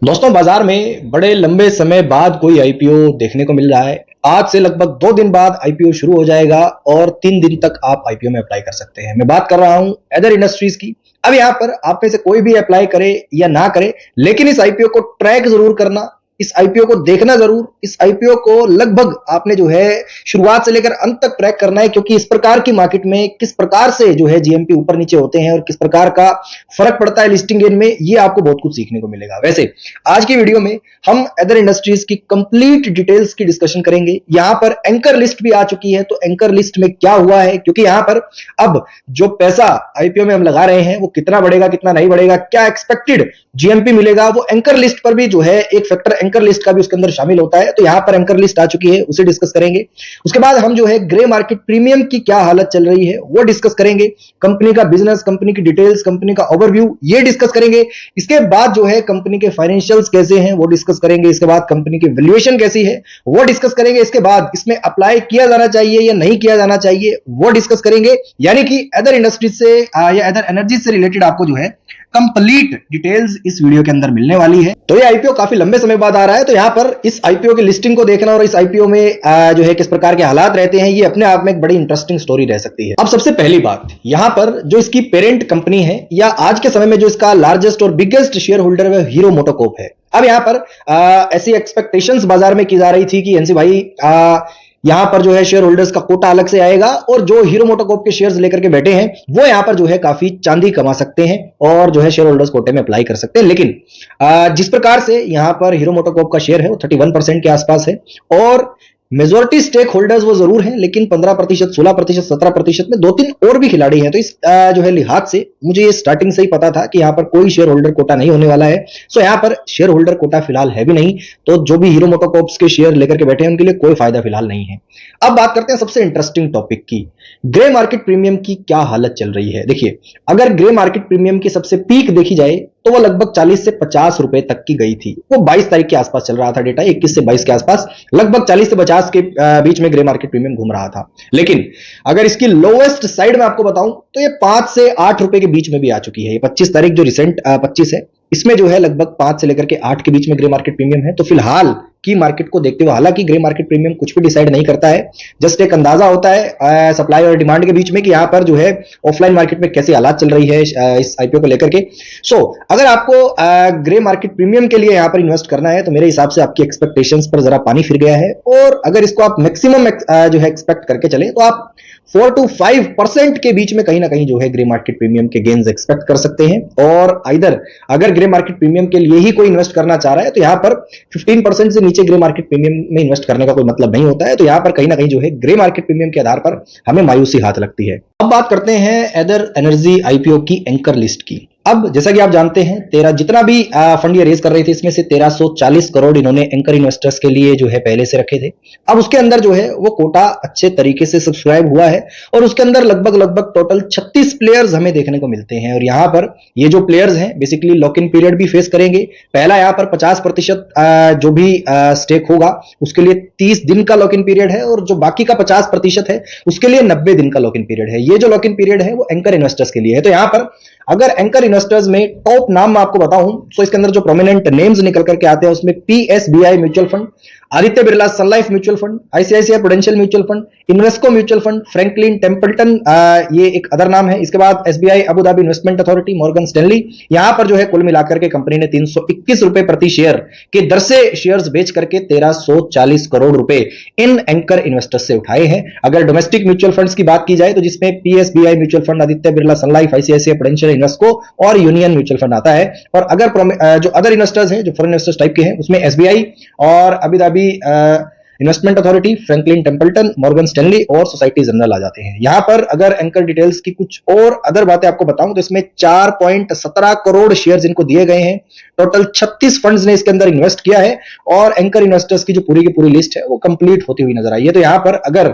दोस्तों, बाजार में बड़े लंबे समय बाद कोई आईपीओ देखने को मिल रहा है। आज से लगभग 2 दिन बाद आईपीओ शुरू हो जाएगा और 3 दिन तक आप आईपीओ में अप्लाई कर सकते हैं। मैं बात कर रहा हूं एदर इंडस्ट्रीज की। अब यहां पर आप में से कोई भी अप्लाई करे या ना करे, लेकिन इस आईपीओ को ट्रैक जरूर करना, इस आईपीओ को देखना जरूर। इस आईपीओ को लगभग आपने जो है शुरुआत से लेकर अंत तक ट्रैक करना है, क्योंकि इस प्रकार की मार्केट में किस प्रकार से जो है जीएमपी ऊपर नीचे होते हैं और किस प्रकार का फर्क पड़ता है लिस्टिंग गेन में, ये आपको बहुत कुछ सीखने को मिलेगा। वैसे आज की वीडियो में हम अदर इंडस्ट्रीज की कंप्लीट डिटेल्स की डिस्कशन करेंगे। यहां पर एंकर लिस्ट भी आ चुकी है, तो एंकर लिस्ट में क्या हुआ है, क्योंकि यहां पर अब जो पैसा आईपीओ में हम लगा रहे हैं वो कितना बढ़ेगा कितना नहीं बढ़ेगा, क्या एक्सपेक्टेड जीएमपी मिलेगा, वो एंकर लिस्ट पर भी जो है एक फैक्टर एंकर लिस्ट का भी उसके अंदर शामिल होता है। तो यहां पर एंकर लिस्ट आ चुकी है, उसे डिस्कस करेंगे। उसके बाद हम जो है ग्रे मार्केट प्रीमियम की क्या हालत चल रही है वो डिस्कस करेंगे। कंपनी का बिजनेस, कंपनी की डिटेल्स, कंपनी का ओवरव्यू ये डिस्कस करेंगे। इसके बाद जो है कंपनी के फाइनेंशियल्स कैसे हैं वो डिस्कस करेंगे। इसके बाद कंपनी की वैल्यूएशन कैसी है वो डिस्कस करेंगे। इसके बाद इसमें अप्लाई किया जाना चाहिए या नहीं किया जाना चाहिए वो डिस्कस करेंगे। यानी कि अदर इंडस्ट्रीज से या अदर एनर्जी से रिलेटेड आपको जो है कंप्लीट डिटेल्स इस वीडियो के अंदर मिलने वाली है। तो ये आईपीओ काफी लंबे समय बाद आ रहा है, तो यहां पर इस आईपीओ की लिस्टिंग को देखना और इस आईपीओ में जो है किस प्रकार के हालात रहते हैं, ये अपने आप में एक बड़ी इंटरेस्टिंग स्टोरी रह सकती है। अब सबसे पहली बात, यहां पर जो इसकी पेरेंट कंपनी है या आज के समय में जो इसका लार्जेस्ट और बिगेस्ट शेयर होल्डर है हीरो मोटोकॉर्प है। अब यहां पर ऐसी एक्सपेक्टेशंस बाजार में की जा रही थी कि एनसी भाई यहां पर जो है शेयर होल्डर्स का कोटा अलग से आएगा और जो हीरो मोटोकॉर्प के शेयर्स लेकर के बैठे हैं वो यहां पर जो है काफी चांदी कमा सकते हैं और जो है शेयर होल्डर्स कोटे में अप्लाई कर सकते हैं। लेकिन जिस प्रकार से यहां पर हीरो मोटोकॉर्प का शेयर है वो 31% के आसपास है और मेजोरिटी स्टेक होल्डर्स वो जरूर हैं, लेकिन 15%, 16%, 17% में 2-3 और भी खिलाड़ी हैं। तो इस जो है लिहाज से मुझे ये स्टार्टिंग से ही पता था कि यहाँ पर कोई शेयर होल्डर कोटा नहीं होने वाला है। सो यहाँ पर शेयर होल्डर कोटा फिलहाल है भी नहीं, तो जो भी हीरो मोटोकॉर्प्स के शेयर लेकर के बैठे हैं उनके लिए कोई फायदा फिलहाल नहीं है। अब बात करते हैं सबसे इंटरेस्टिंग टॉपिक की, ग्रे मार्केट प्रीमियम की क्या हालत चल रही है। देखिए, अगर ग्रे मार्केट प्रीमियम की सबसे पीक देखी जाए तो वो लगभग 40 से 50 रुपए तक की गई थी। वो 22 तारीख के आसपास चल रहा था डेटा, 21 से 22 के आसपास लगभग 40 से 50 के बीच में ग्रे मार्केट प्रीमियम घूम रहा था। लेकिन अगर इसकी लोवेस्ट साइड में आपको बताऊं तो ये 5 से 8 रुपए के बीच में भी आ चुकी है। ये 25 तारीख जो रिसेंट 25 है, इसमें जो है लगभग 5 से लेकर के 8 के बीच में ग्रे मार्केट प्रीमियम है। तो फिलहाल की मार्केट को देखते हुए, हालांकि ग्रे मार्केट प्रीमियम कुछ भी डिसाइड नहीं करता है, जस्ट एक अंदाजा होता है सप्लाई और डिमांड के बीच में कि यहां पर जो है ऑफलाइन मार्केट में कैसी हालात चल रही है इस आईपीओ को लेकर के। सो अगर आपको ग्रे मार्केट प्रीमियम के लिए यहां पर इन्वेस्ट करना है तो मेरे हिसाब से आपकी एक्सपेक्टेशंस पर जरा पानी फिर गया है, और अगर इसको आप मैक्सिमम जो है एक्सपेक्ट करके चले तो आप 4 to 5% के बीच में कहीं ना कहीं जो है ग्रे मार्केट प्रीमियम के गेन्स एक्सपेक्ट कर सकते हैं। और आइदर अगर ग्रे मार्केट प्रीमियम के लिए ही कोई इन्वेस्ट करना चाह रहा है तो यहां पर 15% से नीचे ग्रे मार्केट प्रीमियम में इन्वेस्ट करने का कोई मतलब नहीं होता है। तो यहां पर कहीं ना कहीं जो है ग्रे मार्केट प्रीमियम के आधार पर हमें मायूसी हाथ लगती है। अब बात करते हैं अदर एनर्जी आईपीओ की एंकर लिस्ट की। अब जैसा कि आप जानते हैं, 13 जितना भी फंड ये रेज कर रहे थे, इसमें से 1340 करोड़ इन्होंने एंकर इन्वेस्टर्स के लिए जो है पहले से रखे थे। अब उसके अंदर जो है वो कोटा अच्छे तरीके से सब्सक्राइब हुआ है और उसके अंदर लगभग टोटल 36 प्लेयर्स हमें देखने को मिलते हैं। और यहां पर ये जो प्लेयर्स हैं बेसिकली लॉक इन पीरियड भी फेस करेंगे। पहला यहां पर 50% जो भी स्टेक होगा उसके लिए 30 दिन का लॉक इन पीरियड है, और जो बाकी का 50% है उसके लिए 90 दिन का लॉक इन पीरियड है। ये जो लॉक इन पीरियड है वो एंकर इन्वेस्टर्स के लिए है। तो यहां पर अगर एंकर इन्वेस्टर्स में टॉप नाम मैं आपको बताऊं तो इसके अंदर जो प्रोमिनेंट नेम्स निकल करके आते हैं उसमें PSBI mutual fund, Aditya Birla Sun Life mutual fund, ICICI Prudential mutual fund, Invesco mutual fund, Franklin Templeton ये एक अदर नाम है। इसके बाद SBI Abu Dhabi investment authority, Morgan Stanley. यहां पर जो है कुल मिलाकर के कंपनी ने 321 रुपए प्रति शेयर के दर से शेयर्स बेच करके 1340 करोड़ रुपए इन एंकर इन्वेस्टर्स से उठाए हैं। अगर डोमेस्टिक म्यूचुअल फंड्स की बात की जाए तो जिसमें पीएसबीआई mutual fund, Aditya Birla Sun life, ICICI prudential, Invesco और यूनियन म्यूचुअल फंड आता है। और अगर जो अदर इन्वेस्टर्स हैं जो फॉरेन इन्वेस्टर्स टाइप के हैं उसमें एसबीआई और Abu Dhabi investment authority, Franklin Templeton, Morgan Stanley और सोसाइटी जनरल आ जाते हैं। यहां पर अगर एंकर डिटेल्स की कुछ और अदर बातें आपको बताऊं तो इसमें 4.17 करोड़ शेयर्स इनको दिए गए हैं। टोटल 36 फंड्स ने इसके अंदर इन्वेस्ट किया है और एंकर इन्वेस्टर्स की जो पूरी की पूरी लिस्ट है वो कंप्लीट होती हुई नजर आई है। तो यहां पर अगर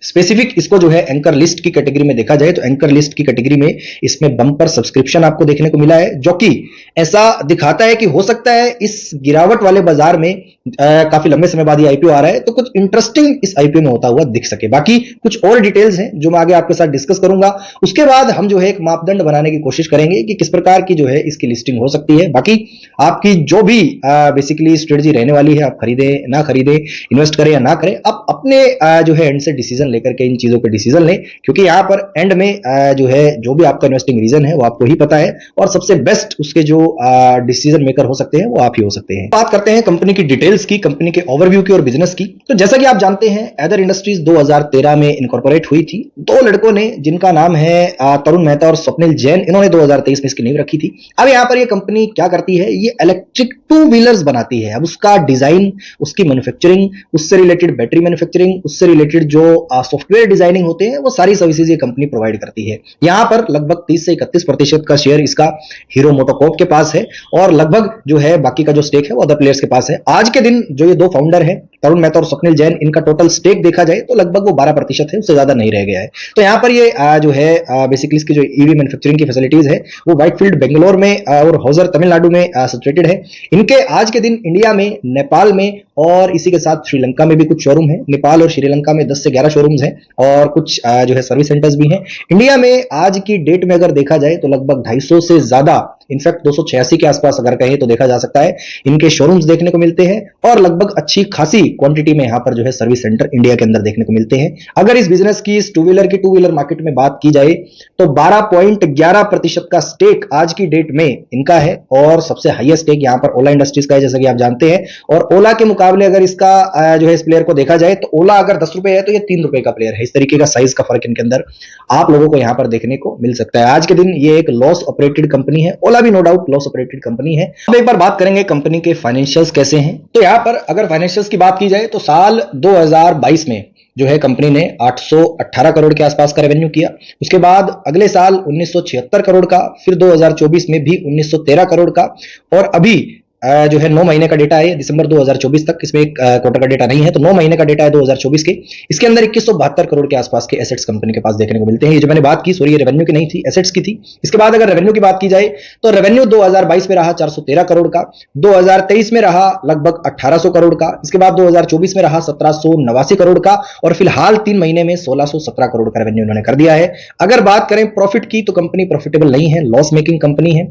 स्पेसिफिक इसको जो है एंकर लिस्ट की कैटेगरी में देखा जाए तो एंकर लिस्ट की कैटेगरी में इसमें बम्पर सब्सक्रिप्शन आपको देखने को मिला है, जो कि ऐसा दिखाता है कि हो सकता है इस गिरावट वाले बाजार में काफी लंबे समय बाद ये आईपीओ आ रहा है तो कुछ इंटरेस्टिंग इस आईपीओ में होता हुआ दिख सके। बाकी कुछ और डिटेल्स हैं जो मैं आगे आपके साथ डिस्कस करूंगा। उसके बाद हम जो है एक मापदंड बनाने की कोशिश करेंगे कि किस प्रकार की जो है इसकी लिस्टिंग हो सकती है। बाकी आपकी जो भी बेसिकली स्ट्रेटजी रहने वाली है, आप खरीदे ना खरीदे, इन्वेस्ट करें या ना करें, आप अपने जो है एंड से डिसीजन लेकर के इन चीजों पे डिसीजन लें, क्योंकि यहां पर एंड में जो है जो भी आपका इन्वेस्टिंग रीजन है वो आपको ही पता है और सबसे बेस्ट उसके जो डिसीजन मेकर हो सकते हैं वो आप ही हो सकते हैं। बात करते हैं कंपनी की डिटेल्स की, कंपनी के ओवरव्यू की और बिजनेस की। तो जैसा कि आप जानते हैं एदर इंडस्ट्रीज 2013 में इनकॉर्पोरेट हुई थी। दो लड़कों ने जिनका नाम है तरुण मेहता और स्वप्निल जैन, इन्होंने 2023 में इसकी नींव रखी थी। अब यहां पर ये कंपनी क्या करती है, ये इलेक्ट्रिक टू व्हीलर्स बनाती है। अब उसका डिजाइन, उसकी मैन्युफैक्चरिंग, उससे रिलेटेड बैटरी मैन्युफैक्चरिंग, उससे रिलेटेड जो सॉफ्टवेयर डिजाइनिंग होते हैं वो सारी सर्विसेज ये कंपनी प्रोवाइड करती है। यहां पर लगभग 30 से 31% का शेयर इसका हीरो मोटोकॉर्प के पास है और लगभग जो है बाकी का जो स्टेक है वो अदर प्लेयर्स के पास है। आज के दिन जो ये दो फाउंडर है तरुण मेहता और स्वप्निल जैन, इनका टोटल स्टेक देखा जाए तो लगभग वो 12% है, उससे ज्यादा नहीं रह गया है। तो यहां पर ये जो है बेसिकली इसकी जो ईवी मैन्युफैक्चरिंग की फैसिलिटीज है वो व्हाइटफील्ड बेंगलोर में और हौजर तमिलनाडु में सिचुएटेड है। इनके आज के दिन इंडिया में, नेपाल में और इसी के साथ श्रीलंका में भी कुछ शोरूम है। नेपाल और श्रीलंका में 10 से 11 शोरूम्स हैं और कुछ जो है सर्विस सेंटर्स भी हैं। इंडिया में आज की डेट में अगर देखा जाए तो लगभग 250 से ज्यादा, इनफैक्ट 286 के आसपास अगर कहें तो देखा जा सकता है, इनके शोरूम्स देखने को मिलते हैं और लगभग अच्छी खासी क्वांटिटी में यहां पर जो है सर्विस सेंटर इंडिया के अंदर देखने को मिलते हैं। अगर इस बिजनेस की, इस टू व्हीलर मार्केट में बात की जाए तो 12.11% का स्टेक आज की डेट में इनका है और सबसे हाईएस्ट स्टेक यहां पर ओला इंडस्ट्रीज का है, जैसा कि आप जानते हैं। और ओला के मुकाबले अगर इसका जो है इस प्लेयर को देखा जाए तो ओला अगर 10 रुपए है तो ये 3 रुपए का प्लेयर है। इस तरीके का साइज का फर्क इनके अंदर आप लोगों को यहां पर देखने को मिल सकता है। आज के दिन ये एक लॉस ऑपरेटेड कंपनी है, ओला भी no doubt loss operated company है। अब एक बार बात करेंगे कंपनी के फाइनेंशियल्स कैसे हैं। तो यहां पर अगर फाइनेंशियल्स की बात की जाए तो साल 2022 में जो है कंपनी ने 818 करोड़ के आसपास का रेवेन्यू किया। उसके बाद अगले साल 1976 करोड़ का, फिर 2024 में भी 1913 करोड़ का और अभी जो है 9 महीने का डेटा है दिसंबर 2024 तक, इसमें एक क्वार्टर का डेटा नहीं है, तो 9 महीने का डेटा है 2024 के। इसके अंदर 2172 करोड़ के आसपास के एसेट्स कंपनी के पास देखने को मिलते हैं। ये जो मैंने बात की, सॉरी, ये रेवेन्यू की नहीं थी, एसेट्स की थी। इसके बाद अगर रेवेन्यू की बात की जाए तो रेवेन्यू 2022 में रहा 413 करोड़ का, 2023 में रहा लगभग 1800 करोड़ का, इसके बाद 2024 में रहा 1789 करोड़ का और फिलहाल 3 महीने में 1617 करोड़ का रेवेन्यू उन्होंने कर दिया है। अगर बात करें प्रॉफिट की तो कंपनी प्रॉफिटेबल नहीं है, लॉस मेकिंग कंपनी है।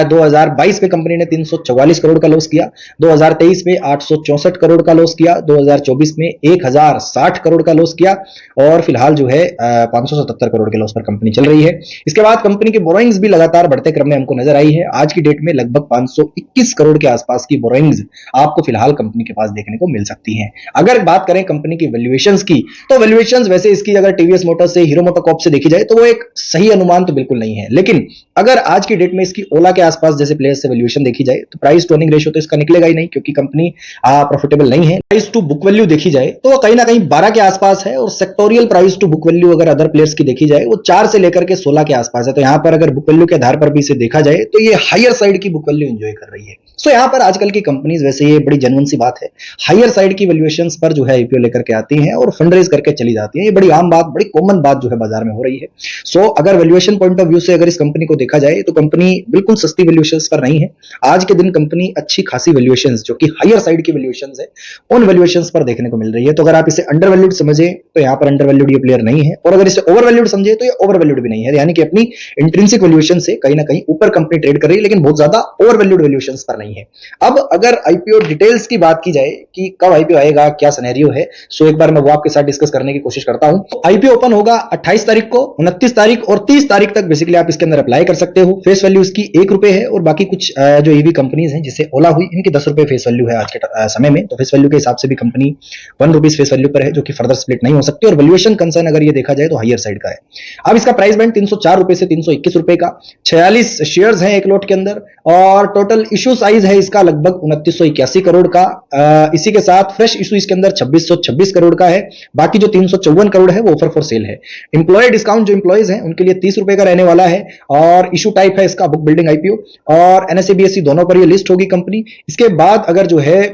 2022 में कंपनी ने 344 करोड़ का लॉस किया, 2023 में 864 करोड़ का लॉस किया, 2024 में 1060 करोड़ का लॉस किया और फिलहाल जो है 577 करोड़ के लॉस पर कंपनी चल रही है। इसके बाद कंपनी की बोरोइंग्स भी लगातार बढ़ते क्रम में हमको नजर आई है। आज की डेट में लगभग 521 करोड़ के आसपास की बोरोइंग्स आपको फिलहाल कंपनी के पास देखने को मिल सकती हैं। अगर बात करें कंपनी की वैल्यूएशंस की तो वैल्यूएशंस वैसे इसकी अगर टीवीएस मोटर्स से, हीरो मोटोकॉर्प से देखी जाए तो वो एक सही अनुमान तो बिल्कुल नहीं है, लेकिन अगर आज की डेट में इसकी ओला के आसपास जैसे प्लेयर्स से वैल्यूएशन देखी जाए तो प्राइस टू अर्निंग रेशियो तो इसका निकलेगा ही नहीं, क्योंकि कंपनी प्रॉफिटेबल नहीं है। प्राइस टू बुक वैल्यू देखी जाए तो कहीं ना कहीं 12 के आसपास है और sectorial price to book value अगर अदर प्लेयर्स की देखी जाए वो 4 से लेकर के 16 के आसपास है। तो यहां पर अगर बुक वैल्यू के आधार पर भी इसे देखा जाए तो ये हायर साइड की बुक वैल्यू एंजॉय कर रही है। सो यहां पर आजकल की कंपनीज, वैसे ये बड़ी जेन्युइन सी बात है, हायर साइड की वैल्यूएशंस पर जो है आईपीओ लेकर के आती हैं और फंड रेज करके चली जाती है। ये बड़ी आम बात, बड़ी कॉमन बात जो है बाजार में हो रही है। सो अगर वैल्यूएशन पॉइंट ऑफ व्यू से अगर इस कंपनी को देखा जाए तो कंपनी बिल्कुल सस्ती वैल्यूएशंस पर नहीं है। आज के दिन कंपनी अच्छी खासी वैल्यूएशंस जो कि हायर साइड की वैल्यूएशंस है उन वैल्यूएशंस पर देखने को मिल रही है। तो अगर आप इसे अंडर वैल्यूड समझे तो यहां पर अंडर वैल्यूड ये प्लेयर नहीं है और अगर इसे ओवर वैल्यूड समझे तो ये ओवर वैल्यूड भी नहीं है, यानी कि अपनी इंट्रिंसिक वैल्यूएशन से कहीं ना कहीं ऊपर कंपनी ट्रेड कर रही है, लेकिन बहुत ज्यादा ओवर वैल्यूड वैल्यूएशंस पर नहीं है। अब अगर आईपीओ डिटेल्स की बात की जाए कि कब आईपीओ आएगा, क्या सिनेरियो है, सो एक बार मैं वो आपके साथ डिस्कस करने की कोशिश करता हूं। तो आईपीओ ओपन होगा 28 तारीख को, 29 तारीख और 30 तारीख तक बेसिकली आप इसके अंदर अप्लाई कर सकते हो। फेस वैल्यू इसकी 1 रुपए है और बाकी कुछ जो ईवी कंपनीज हैं जिसे ओला हुई, इनकी 10 रुपए फेस वैल्यू है आज के समय में। तो फेस वैल्यू के हिसाब से भी कंपनी 1 रुपीज फेस वैल्यू पर है, जो कि फर्दर स्प्लिट नहीं हो सकती और वैल्यूएशन कंसर्न अगर ये देखा जाए तो हायर साइड का है। अब इसका प्राइस बैंड 304 रुपए से 321 रुपए का, 46 शेयर्स हैं एक लोट के अंदर और टोटल इशू साइज है इसका लगभग 2981 करोड़ का। इसी के साथ फ्रेश इशू इसके अंदर 2626 करोड़ का है। बाकी जो 354 करोड़ है वो ऑफर फॉर सेल है। इंप्लॉय डिस्काउंट जो इंप्लॉयज हैं उनके लिए 30 रुपए का रहने वाला है और इशू टाइप है इसका बुक बिल्डिंग आईपीओ और एनएसए बीएसई दोनों पर ये लिस्ट होगी कंपनी। इसके बाद अगर जो है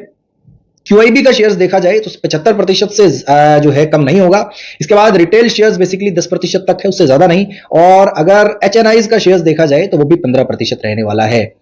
QIB का शेयर्स देखा जाए तो 75% से जो है कम नहीं होगा। इसके बाद रिटेल शेयर्स बेसिकली 10% तक है, उससे ज्यादा नहीं। और अगर HNIs का शेयर्स देखा जाए तो वो भी 15% रहने वाला है।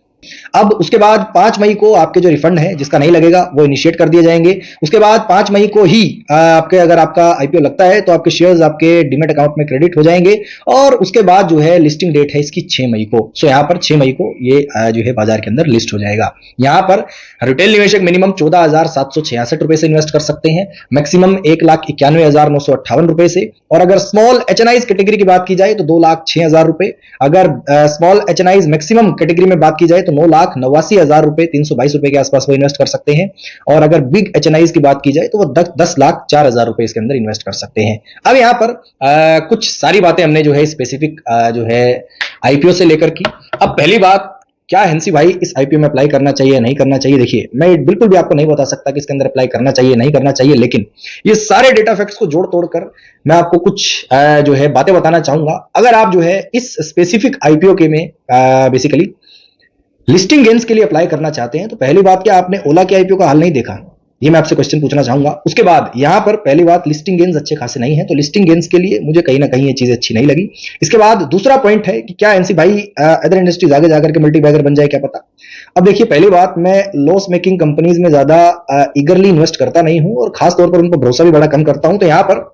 अब उसके बाद 5 मई को आपके जो रिफंड है जिसका नहीं लगेगा वो इनिशिएट कर दिए जाएंगे। उसके बाद 5 मई को ही आपके अगर आपका आईपीओ लगता है तो आपके शेयर्स आपके डीमेट अकाउंट में क्रेडिट हो जाएंगे। और उसके बाद जो है लिस्टिंग डेट है इसकी 6 मई को। सो यहां पर 6 मई को ये जो है बाजार के अंदर लिस्ट हो जाएगा। यहां पर रिटेल निवेशक मिनिमम 14,766 रुपए से इन्वेस्ट कर सकते हैं, मैक्सिमम 1,91,958 रुपए से। और अगर स्मॉल HNIs कैटेगरी की बात की जाए तो 2,06,000 रुपए। अगर स्मॉल HNIs मैक्सिमम कैटेगरी में बात की जाए तो 9,89,000 रुपए, 322 रुपए के आसपास वो इन्वेस्ट कर सकते हैं। और अगर बिग HNIs की बात की जाए तो वो 10,04,000 रुपए इसके अंदर इन्वेस्ट कर सकते हैं। अब यहां पर कुछ सारी बातें हमने जो है स्पेसिफिक जो है आईपीओ से लेकर की। अब पहली बात, क्या हंसी भाई इस आईपीओ में अप्लाई करना चाहिए नहीं करना चाहिए? देखिए, मैं बिल्कुल भी आपको नहीं बता सकता कि इसके अंदर अप्लाई करना चाहिए नहीं करना चाहिए, लेकिन ये सारे डेटा फैक्ट्स को जोड़ तोड़ कर मैं आपको कुछ जो है बातें बताना चाहूंगा। अगर आप जो है इस स्पेसिफिक आईपीओ के में बेसिकली लिस्टिंग गेन्स के लिए अप्लाई करना चाहते हैं तो पहली बात, क्या आपने ओला के आईपीओ का हाल नहीं देखा? ये मैं आपसे क्वेश्चन पूछना चाहूंगा। उसके बाद यहां पर पहली बात, लिस्टिंग गेन्स अच्छे खासे नहीं है, तो लिस्टिंग गेन्स के लिए मुझे कहीं ना कहीं ये चीज अच्छी नहीं लगी। इसके बाद दूसरा पॉइंट है कि क्या एनसी भाई अदर इंडस्ट्रीज आगे जाकर के मल्टी बैगर बन जाए, क्या पता। अब देखिए, पहली बात, मैं लॉस मेकिंग कंपनीज में ज्यादा ईगरली इन्वेस्ट करता नहीं हूं और खासतौर पर उन पर भरोसा भी बड़ा कम करता हूं। तो यहां पर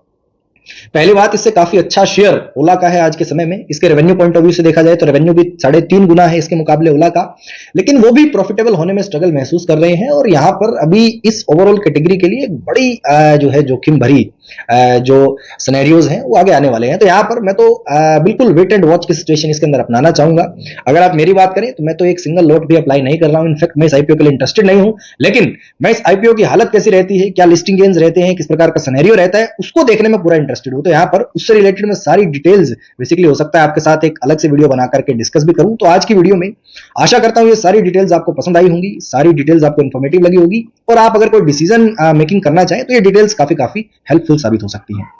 पहली बात, इससे काफी अच्छा शेयर ओला का है आज के समय में। इसके रेवेन्यू पॉइंट ऑफ व्यू से देखा जाए तो रेवेन्यू भी 3.5 गुना है इसके मुकाबले ओला का, लेकिन वो भी प्रॉफिटेबल होने में स्ट्रगल महसूस कर रहे हैं। और यहां पर अभी इस ओवरऑल कैटेगरी के लिए एक बड़ी जो है जोखिम भरी जो सिनेरियोज हैं वो आगे आने वाले हैं। तो यहां पर मैं तो बिल्कुल वेट एंड वॉच की सिचुएशन इसके अंदर अपनाना चाहूंगा। अगर आप मेरी बात करें तो मैं तो एक सिंगल लॉट भी अप्लाई नहीं कर रहा हूं। इनफैक्ट मैं इस आईपीओ के लिए इंटरेस्टेड नहीं हूं, लेकिन मैं इस आईपीओ की हालत कैसी रहती है, क्या लिस्टिंग गेन्स रहते हैं, किस प्रकार का सिनेरियो रहता है, उसको देखने में पूरा इंटरेस्टेड हूं। तो यहां पर उससे रिलेटेड मैं सारी डिटेल्स बेसिकली हो सकता है आपके साथ एक अलग से वीडियो बना करके डिस्कस भी करूं। तो आज की वीडियो में आशा करता हूं ये सारी डिटेल्स आपको पसंद आई होंगी, सारी डिटेल्स आपको इन्फॉर्मेटिव लगी होगी और आप अगर कोई डिसीजन मेकिंग करना चाहें तो ये डिटेल्स काफी हेल्पफुल साबित हो सकती हैं।